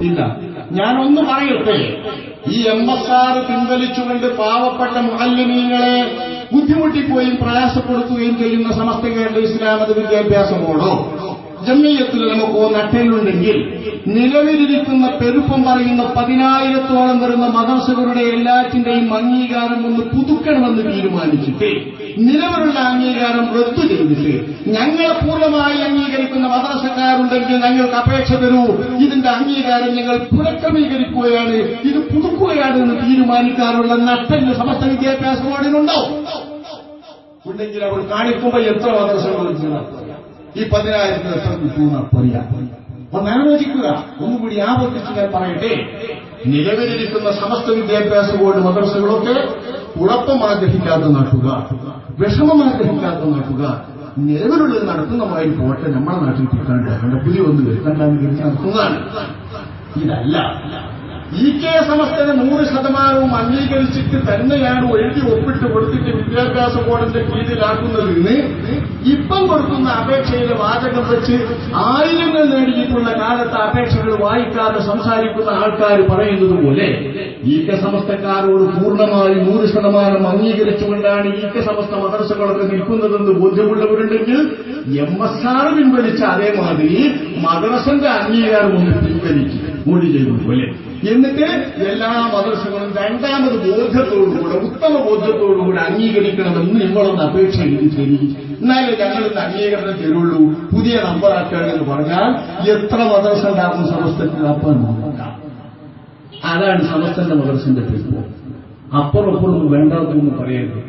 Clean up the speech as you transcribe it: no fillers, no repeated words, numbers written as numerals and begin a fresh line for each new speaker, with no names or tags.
ഇല്ല. ഞാനൊന്ന് പറയട്ടെ, ഈ MSR പിൻവലിച്ചുകൊണ്ട് പാവപ്പെട്ട മുഅല്ലിമീങ്ങളെ ബുദ്ധിമുട്ടിപ്പോയും പ്രയാസപ്പെടുത്തുകയും ചെയ്യുന്ന സമസ്ത കേരള ഇസ്ലാം മത വിദ്യാഭ്യാസ ബോർഡോ ജമിയത്തിൽ നമുക്കോ നട്ടെല്ലുണ്ടെങ്കിൽ നിലവിലിരിക്കുന്ന പെരുപ്പം പറയുന്ന 10,000-ഓളം വരുന്ന മദ്രസകളുടെ എല്ലാറ്റിന്റെയും അംഗീകാരം ഒന്ന് പുതുക്കണമെന്ന് തീരുമാനിച്ചിട്ട് നിലവിലുള്ള അംഗീകാരം റദ്ദു ചെയ്തിട്ട് ഞങ്ങളെ പൂർണ്ണമായി അംഗീകരിക്കുന്ന മദ്രസക്കാരുണ്ടെങ്കിൽ ഞങ്ങൾക്ക് അപേക്ഷ തരൂ, ഇതിന്റെ അംഗീകാരം ഞങ്ങൾ പുനഃക്രമീകരിക്കുകയാണ്, ഇത് പുതുക്കുകയാണ് എന്ന് തീരുമാനിക്കാറുള്ള നട്ടെല്ല് സമസ്ത വിദ്യാഭ്യാസ ബോർഡിനുണ്ടോ? ഉണ്ടെങ്കിൽ അവർ കാണിക്കുമ്പോൾ എത്ര മദ്രസകൾ ഈ 10,000 എത്ര കിട്ടുമെന്ന് പറയാം. ഒന്നാലോചിക്കുക. ഒന്നുകൂടി ആവർത്തിച്ച് ഞാൻ പറയട്ടെ, നിലവിലിരിക്കുന്ന സമസ്ത വിദ്യാഭ്യാസ ബോർഡ് മദ്രസകളൊക്കെ കുഴപ്പം ആഗ്രഹിക്കാതെ നടത്തുക, വിഷമം ആഗ്രഹിക്കാതെ നടത്തുക, നിലവിലുള്ളത് നടത്തുന്നതായി പോട്ടെ, നമ്മുടെ നാട്ടിൽ കിട്ടാണ്ട് അവന്റെ പുതിയ ഒന്ന് വരുത്താൻ നടത്തുന്നതാണ്. ഇതല്ല EK സമസ്തനെ 100% അംഗീകരിച്ചിട്ട് തന്നെയാണ് എഴുതി ഒപ്പിട്ട് കൊടുത്തിട്ട് വിദ്യാഭ്യാസ ബോർഡിന്റെ കീഴിലാക്കുന്നതിന് ഇപ്പം കൊടുക്കുന്ന അപേക്ഷയിലെ വാചകം വെച്ച് ആയിരങ്ങൾ നേടിയിട്ടുള്ള കാലത്ത് അപേക്ഷകൾ വായിക്കാതെ സംസാരിക്കുന്ന ആൾക്കാർ പറയുന്നത് പോലെ EK സമസ്തക്കാരോട് പൂർണ്ണമായി 100% അംഗീകരിച്ചുകൊണ്ടാണ് EK സമസ്ത മദ്രസകളൊക്കെ നിൽക്കുന്നതെന്ന് ബോധ്യമുള്ളവരുണ്ടെങ്കിൽ MSR പിൻവലിച്ച അതേമാതിരി മദ്രസന്റെ അംഗീകാരം ഒന്ന് പിൻവലിക്കും കൂടി ചെയ്തതുപോലെ. എന്നിട്ട് എല്ലാ മദ്രസകളും രണ്ടാമത് ബോധ്യത്തോടുകൂടെ, ഉത്തമ ബോധ്യത്തോടുകൂടെ അംഗീകരിക്കണമെന്ന് നിങ്ങളൊന്ന് അപേക്ഷ എഴുതി തരി, എന്നാലേ ഞങ്ങളിന്ന് അംഗീകരണം തരുള്ളൂ, പുതിയ നമ്പറാക്കുകയെന്ന് പറഞ്ഞാൽ എത്ര മദ്രസ ഉണ്ടാകും സമസ്തത്തിൽ? അപ്പം അതാണ് സമസ്തന്റെ മദ്രസന്റെ പേര്. അപ്പുറം വേണ്ടാത്തൊന്നും പറയരുത്.